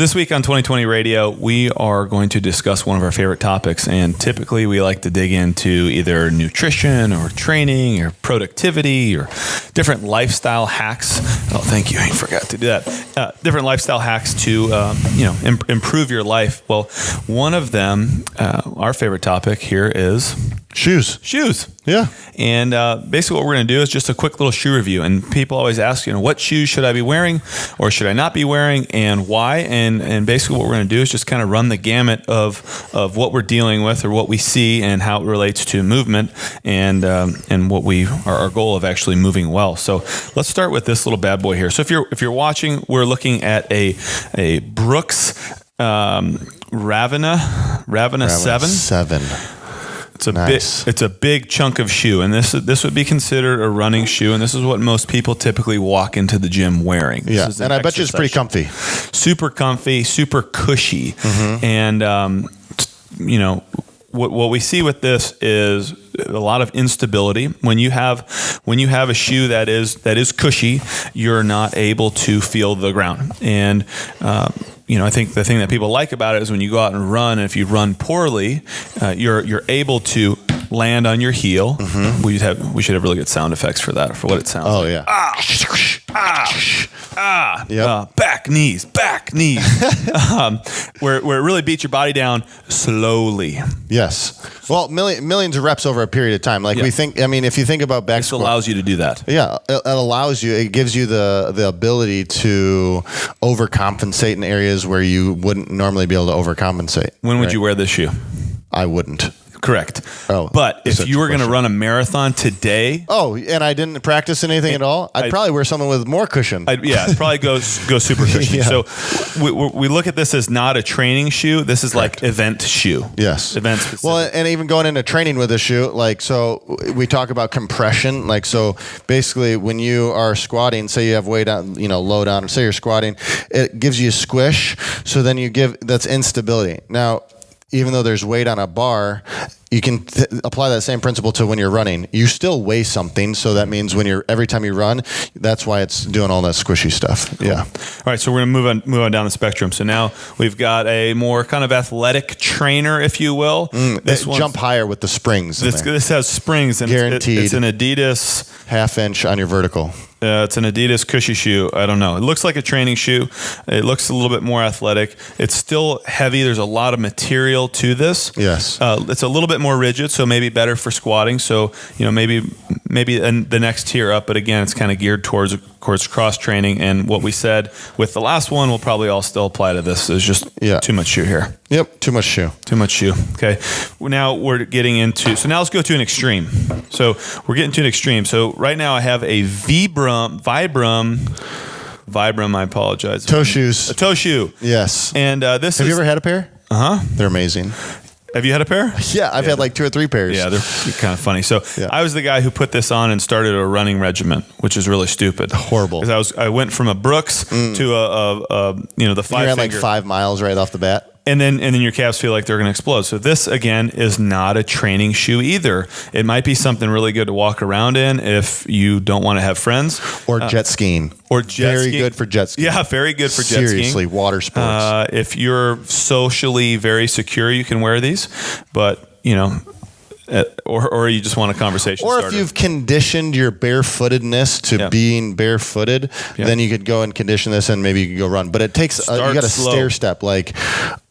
So this week on 2020 Radio, we are going to discuss one of our favorite topics, and typically we like to dig into either nutrition or training or productivity or different lifestyle hacks. Oh, thank you. I forgot to do that. Different lifestyle hacks to improve your life. Well, one of them, our favorite topic here is shoes. Yeah. And basically what we're going to do is just a quick little shoe review. And people always ask, what shoes should I be wearing or should I not be wearing and why? And basically what we're going to do is just kind of run the gamut of what we're dealing with or what we see and how it relates to movement and what our goal of actually moving well. So let's start with this little bad boy here. So if you're watching, we're looking at a Brooks Ravena 7. It's a big chunk of shoe, and this would be considered a running shoe, and this is what most people typically walk into the gym wearing. Yeah, and I bet you it's pretty comfy. Super comfy, super cushy. Mm-hmm. And, what we see with this is a lot of instability. When you have a shoe that is cushy, you're not able to feel the ground. And I think the thing that people like about it is when you go out and run, and if you run poorly, you're able to land on your heel. Mm-hmm. We should have really good sound effects for that, for what it sounds like. Oh, yeah. Yep. Back knees. Where it really beats your body down slowly. Yes. Well, millions of reps over a period of time. If you think about back squat. This allows you to do that. Yeah. It gives you the ability to overcompensate in areas where you wouldn't normally be able to overcompensate. When would you wear this shoe? I wouldn't. Correct. Oh, but if you were going to run a marathon today, and I didn't practice anything at all, I'd probably wear something with more cushion. I'd probably go super cushion. Yeah. So we look at this as not a training shoe. This is like event shoe. Yes. Event specific. Well, and even going into training with a shoe, so we talk about compression. So basically when you are squatting, say you have weight on, load on, say you're squatting, it gives you a squish. So then that's instability. Now, even though there's weight on a bar, you can apply that same principle to when you're running. You still weigh something, so that means every time you run, that's why it's doing all that squishy stuff. Cool. Yeah. All right, so we're gonna move on down the spectrum. So now we've got a more kind of athletic trainer, if you will. This jump higher with the springs. This has springs, and guaranteed. It's an Adidas 1/2 inch on your vertical. It's an Adidas cushy shoe. I don't know. It looks like a training shoe. It looks a little bit more athletic. It's still heavy. There's a lot of material to this. Yes. It's a little bit more rigid, so maybe better for squatting. So, maybe the next tier up, but again, it's kind of geared towards cross training. And what we said with the last one will probably all still apply to this. There's just too much shoe here. Yep. Too much shoe. Okay. Now we're getting into, so now let's go to an extreme. So we're getting to an extreme. So right now I have a Vibram, I apologize. Toe shoes. A toe shoe. Yes. And Have you ever had a pair? Uh-huh. They're amazing. Have you had a pair? Yeah, I've had like 2 or 3 pairs. Yeah, they're kind of funny. So I was the guy who put this on and started a running regimen, which is really stupid. Horrible. Because I went from a Brooks to the 5 You ran like 5 miles right off the bat. And then your calves feel like they're going to explode. So this, again, is not a training shoe either. It might be something really good to walk around in if you don't want to have friends. Or jet skiing. Very good for jet skiing. Yeah, very good for jet skiing. Seriously, water sports. If you're socially very secure, you can wear these. But, or you just want a conversation or starter. If you've conditioned your barefootedness to being barefooted, then you could go and condition this and maybe you could go run. But it takes, you got a stair step, like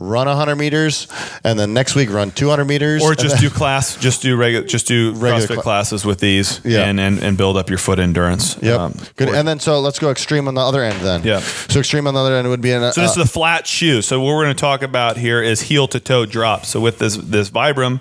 run 100 meters and then next week run 200 meters. Or just do CrossFit classes with these and build up your foot endurance. Yep. Good. And then, so let's go extreme on the other end then. Yeah. So extreme on the other end would be so this is a flat shoe. So what we're going to talk about here is heel to toe drop. So with this Vibram,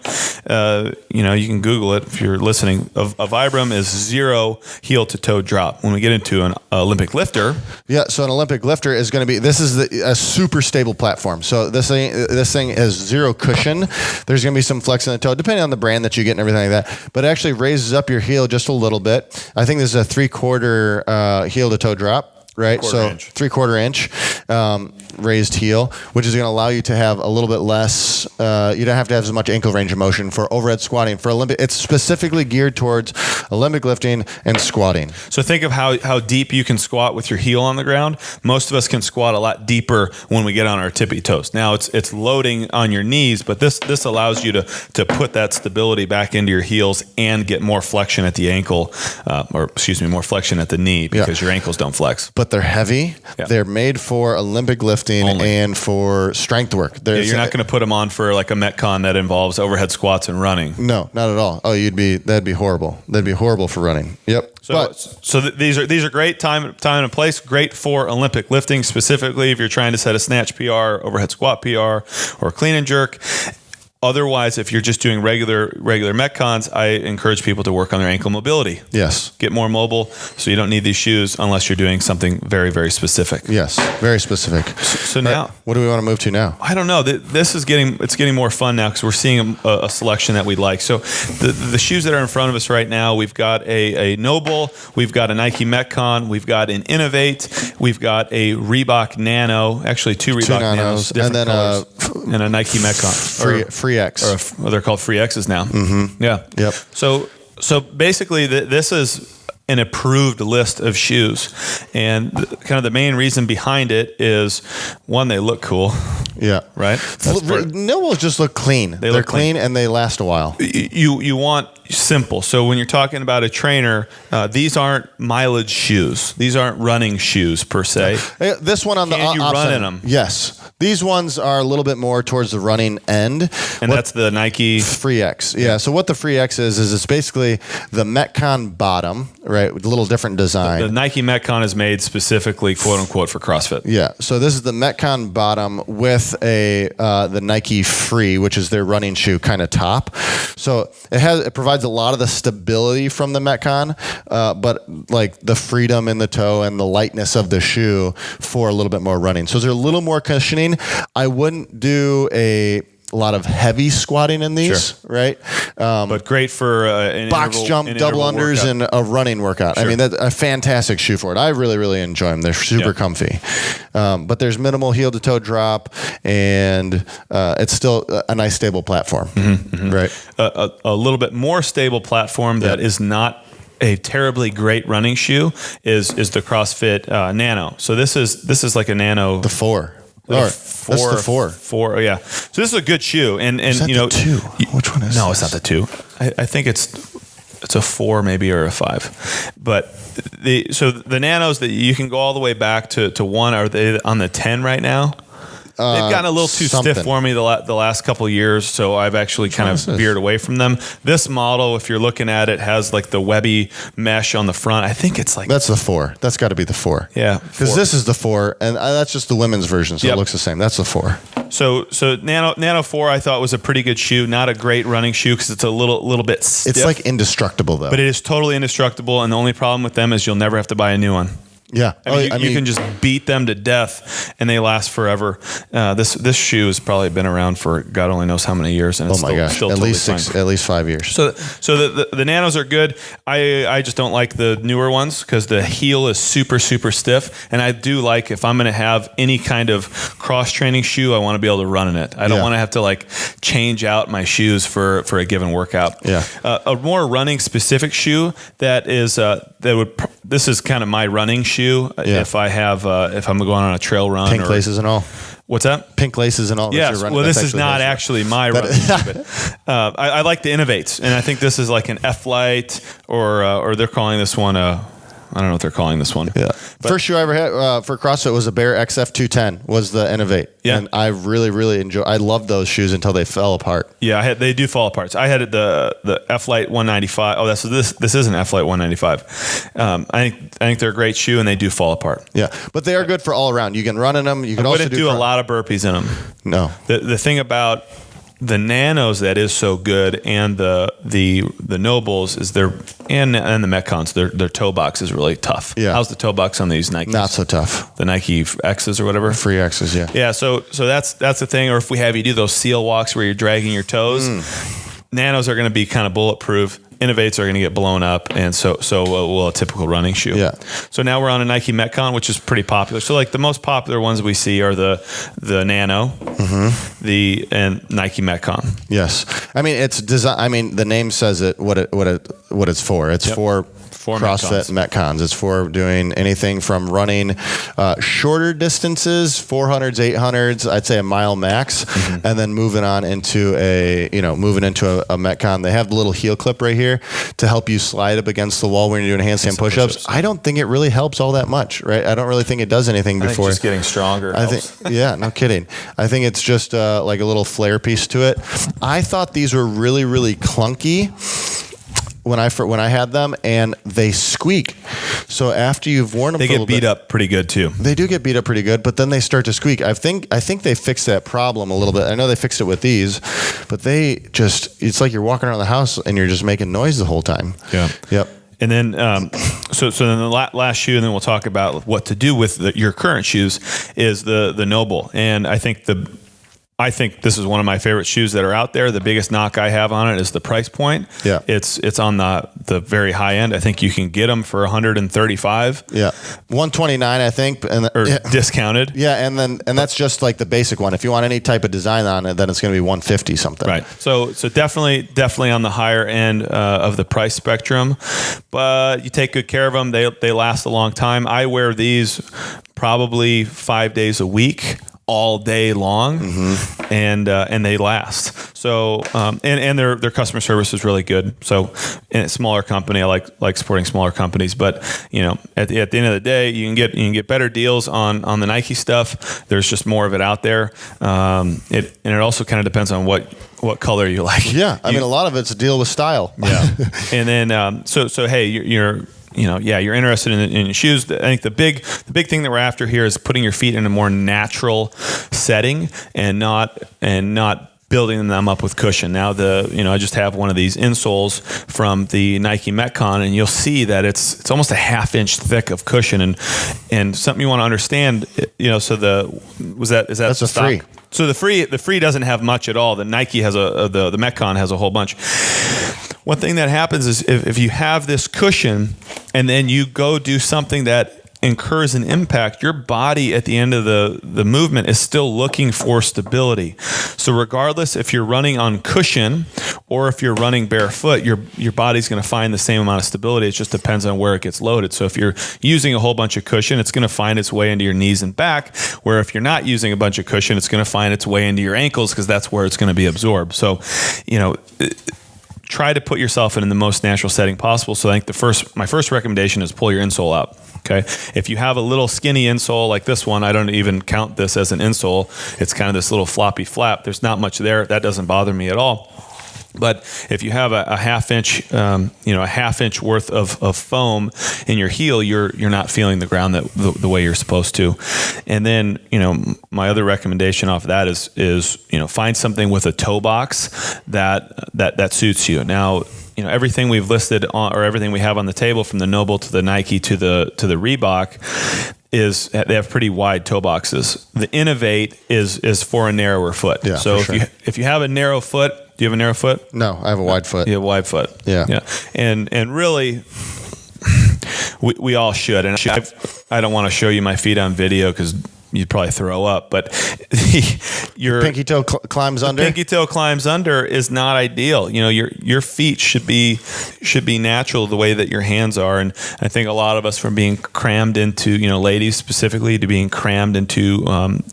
you can Google it if you're listening. A Vibram is 0 heel to toe drop. When we get into an Olympic lifter. Yeah, so an Olympic lifter is going to be, this is a super stable platform. So this thing is 0 cushion. There's going to be some flex in the toe, depending on the brand that you get and everything like that. But it actually raises up your heel just a little bit. I think this is a 3/4 heel to toe drop. right? So 3/4 inch raised heel, which is going to allow you to have a little bit less. You don't have to have as much ankle range of motion for overhead squatting. For Olympic, it's specifically geared towards Olympic lifting and squatting. So think of how deep you can squat with your heel on the ground. Most of us can squat a lot deeper when we get on our tippy toes. Now it's loading on your knees, but this allows you to put that stability back into your heels and get more flexion at the ankle, more flexion at the knee because your ankles don't flex. But they're heavy. Yeah. They're made for Olympic lifting and for strength work. You're not going to put them on for like a Metcon that involves overhead squats and running. No, not at all. Oh, that'd be horrible. That'd be horrible for running. Yep. So these are great time and place. Great for Olympic lifting, specifically if you're trying to set a snatch PR, overhead squat PR, or clean and jerk. Otherwise, if you're just doing regular Metcons, I encourage people to work on their ankle mobility. Yes. Get more mobile, so you don't need these shoes unless you're doing something very, very specific. Yes, very specific. So now, what do we want to move to now? I don't know. This is getting more fun now because we're seeing a selection that we like. So the shoes that are in front of us right now, we've got a Noble, we've got a Nike Metcon, we've got an Innovate, we've got a Reebok Nano, actually two Reebok Nanos, and then and a Nike Metcon. Free X. Or they're called Free X's now. Mm-hmm. Yeah. Yep. So basically, this is an approved list of shoes, and kind of the main reason behind it is one, they look cool. Yeah. Right. Nobles just look clean. They're clean and they last a while. You want simple. So when you're talking about a trainer, these aren't mileage shoes. These aren't running shoes per se. This one on Can you run in them? Yes. These ones are a little bit more towards the running end. And that's the Nike Free X. Yeah. So what the Free X is it's basically the Metcon bottom, right? With a little different design. The Nike Metcon is made specifically, quote unquote, for CrossFit. Yeah. So this is the Metcon bottom with the Nike Free, which is their running shoe kind of top. So it provides a lot of the stability from the Metcon, but like the freedom in the toe and the lightness of the shoe for a little bit more running. So there's a little more cushioning. I wouldn't do a lot of heavy squatting in these, right? But great for an box jump, double unders, workout. And a running workout. Sure. I mean, that's a fantastic shoe for it. I really, really enjoy them. They're super comfy. But there's minimal heel to toe drop, and it's still a nice stable platform, right? A little bit more stable platform that is not a terribly great running shoe is the CrossFit Nano. So this is like a Nano. The 4. That's the 4. 4, yeah. So this is a good shoe, and is that the 2? Which one is? No, it's not the 2. I think it's a 4 maybe or a 5. But the Nanos that you can go all the way back to 1. Are they on the 10 right now? They've gotten a little too stiff for me the last couple of years, so I've actually kind of veered away from them. This model, if you're looking at it, has like the webby mesh on the front. I think it's like... That's the 4. That's got to be the 4. Yeah. Because this is the 4, and that's just the women's version, so it looks the same. That's the 4. So Nano 4 I thought was a pretty good shoe. Not a great running shoe because it's a little bit stiff. It's like indestructible, though. But it is totally indestructible, and the only problem with them is you'll never have to buy a new one. Yeah, I mean, you can just beat them to death, and they last forever. This shoe has probably been around for God only knows how many years, and it's still at least 5 years. So the Nanos are good. I just don't like the newer ones because the heel is super stiff, and I do like if I'm going to have any kind of cross training shoe, I want to be able to run in it. I don't want to have to like change out my shoes for a given workout. Yeah, a more running specific shoe this is kind of my running shoe. If I'm going on a trail run, pink laces and all. What's that? Pink laces and all. Yes. Well, this is not actually my running shoe, but I like the Innovates, and I think this is like an F-Lite or they're calling this one I don't know what they're calling this one. Yeah. First shoe I ever had for CrossFit was a Bear XF210 was the Innovate. Yeah. And I really, really I loved those shoes until they fell apart. Yeah, they do fall apart. So I had the F-Lite 195. Oh, this is an F-Lite 195. I think they're a great shoe and they do fall apart. Yeah. But they are good for all around. You can run in them. You can also do a lot of burpees in them. No. The thing about the Nanos that is so good, and the Nobles is and the Metcons, their toe box is really tough. Yeah. How's the toe box on these Nikes? Not so tough. The Nike X's or whatever. Free X's, yeah. Yeah. So that's the thing. Or if we have you do those seal walks where you're dragging your toes, Nanos are going to be kind of bulletproof. Innovates are going to get blown up, and so will a typical running shoe. Yeah. So now we're on a Nike Metcon, which is pretty popular. So like the most popular ones we see are the Nano, and Nike Metcon. Yes, I mean it's design. I mean the name says it. What it's for. It's for CrossFit Metcons. It's for doing anything from running shorter distances, 400s, 800s, I'd say a mile max, and then moving into a Metcon. They have the little heel clip right here to help you slide up against the wall when you're doing handstand push-ups. I don't think it really helps all that much, right? I don't really think it does anything before. I think just getting stronger helps. Yeah, no kidding. I think it's just like a little flare piece to it. I thought these were really, really clunky when I had them, and they squeak. So after you've worn them, they get beat up pretty good too. They do get beat up pretty good, but then they start to squeak. I think they fixed that problem a little bit. I know they fixed it with these, but it's like you're walking around the house and you're just making noise the whole time. Yeah. Yep. And then, so then the last shoe, and then we'll talk about what to do with your current shoes, is the Noble. And I think this is one of my favorite shoes that are out there. The biggest knock I have on it is the price point. Yeah. It's on the very high end. I think you can get them for $135. Yeah. $129, I think, discounted. Yeah, and that's just like the basic one. If you want any type of design on it, then it's going to be $150 something. Right. So definitely on the higher end of the price spectrum, but you take good care of them. They last a long time. I wear these probably 5 days a week, all day long, and they last. So and their customer service is really good. So in a smaller company, I like supporting smaller companies. But at the end of the day, you can get better deals on the Nike stuff. There's just more of it out there. It also kind of depends on what color you like. Yeah, I mean a lot of it's a deal with style. Yeah, and then so hey, you're interested in shoes. I think the big thing that we're after here is putting your feet in a more natural setting and not building them up with cushion. Now I just have one of these insoles from the Nike Metcon, and you'll see that it's almost a half inch thick of cushion, and something you want to understand. So that's a free. So the free doesn't have much at all. The Nike has the Metcon has a whole bunch. One thing that happens is if you have this cushion and then you go do something that incurs an impact, your body at the end of the movement is still looking for stability. So regardless if you're running on cushion or if you're running barefoot, your body's going to find the same amount of stability. It just depends on where it gets loaded. So if you're using a whole bunch of cushion, it's going to find its way into your knees and back, where if you're not using a bunch of cushion, it's going to find its way into your ankles, because that's where it's going to be absorbed. So, try to put yourself in the most natural setting possible. So I think my first recommendation is pull your insole out. Okay. If you have a little skinny insole like this one, I don't even count this as an insole. It's kind of this little floppy flap. There's not much there. That doesn't bother me at all. But if you have a half inch worth of foam in your heel, you're not feeling the ground the way you're supposed to. And then, my other recommendation off of that is find something with a toe box that suits you. Now, everything we've listed or everything we have on the table, from the Noble to the Nike to the Reebok, they have pretty wide toe boxes. The Innovate is for a narrower foot. Yeah, so if you have a narrow foot, do you have a narrow foot? No, I have a wide foot. You have a wide foot. Yeah. Yeah. And really, we all should. And I don't want to show you my feet on video because you'd probably throw up, but your pinky toe climbs under. Pinky toe climbs under is not ideal. Your feet should be natural the way that your hands are. And I think a lot of us, from being crammed into, ladies specifically, to being crammed into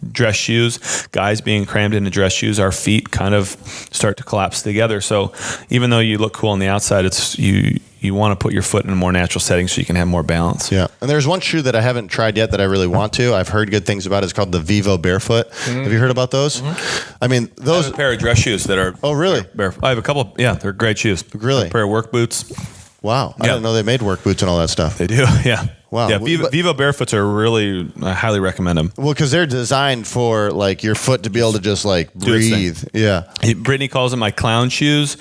dress shoes, guys being crammed into dress shoes, our feet kind of start to collapse together. So even though you look cool on the outside, it's you want to put your foot in a more natural setting so you can have more balance. Yeah. And there's one shoe that I haven't tried yet that I really want to. I've heard good things about it. It's called the Vivo Barefoot. Mm-hmm. Have you heard about those? Mm-hmm. I mean, those... I have a pair of dress shoes that are... Oh, really? Barefoot. I have a couple... Yeah, they're great shoes. Really? A pair of work boots. Wow. I didn't know they made work boots and all that stuff. They do, yeah. Wow. Yeah, Vivo Barefoots are really... I highly recommend them. Well, because they're designed for, your foot to be able to just, breathe. Yeah. Brittany calls them my clown shoes.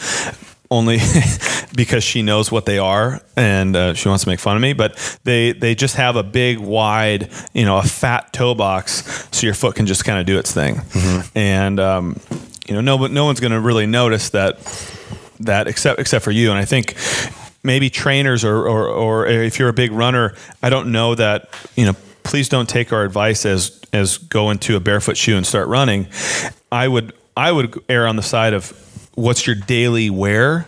Only because she knows what they are and she wants to make fun of me, but they just have a big, wide, a fat toe box, so your foot can just kind of do its thing. Mm-hmm. And no one's going to really notice that that except for you. And I think maybe trainers or if you're a big runner, I don't know that, please don't take our advice as go into a barefoot shoe and start running. I would err on the side of what's your daily wear.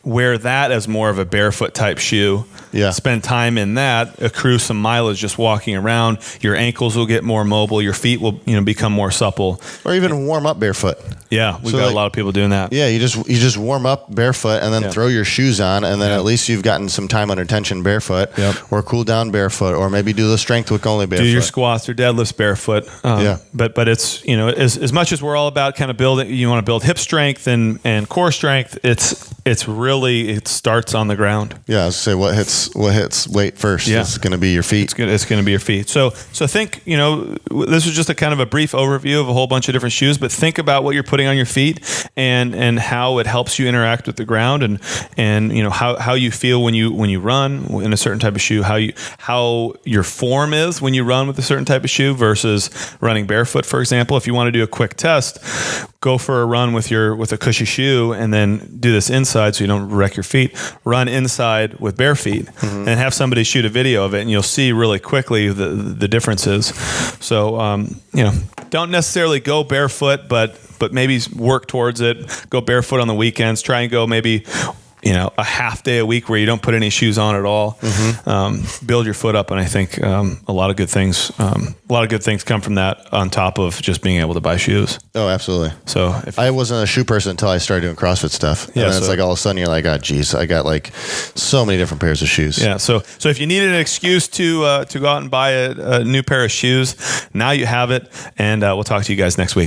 Wear that as more of a barefoot type shoe. Yeah. Spend time in that, accrue some mileage just walking around. Your ankles will get more mobile. Your feet will, become more supple. Or even warm up barefoot. Yeah, we've got a lot of people doing that. Yeah, you just warm up barefoot and then throw your shoes on, and then at least you've gotten some time under tension barefoot. Yep. Or cool down barefoot, or maybe do the strength work only barefoot. Do your squats or deadlifts barefoot. But it's as much as we're all about kind of building, you want to build hip strength and core strength. It starts on the ground. Yeah, I was gonna say what hits weight first. Yeah. It's going to be your feet. It's going to be your feet. So think, this was just a kind of a brief overview of a whole bunch of different shoes, but think about what you're putting on your feet and how it helps you interact with the ground and how you feel when you run in a certain type of shoe, how your form is when you run with a certain type of shoe versus running barefoot, for example. If you want to do a quick test, go for a run with a cushy shoe and then do this inside so you don't wreck your feet. Run inside with bare feet and have somebody shoot a video of it, and you'll see really quickly the differences. So don't necessarily go barefoot, but maybe work towards it. Go barefoot on the weekends. Try and go maybe a half day a week where you don't put any shoes on at all. Build your foot up, and I think a lot of good things come from that, on top of just being able to buy shoes. Oh, absolutely. So I wasn't a shoe person until I started doing CrossFit stuff. And then it's like all of a sudden you're like, oh, geez, I got like so many different pairs of shoes. Yeah. So if you needed an excuse to go out and buy a new pair of shoes, now you have it, and we'll talk to you guys next week.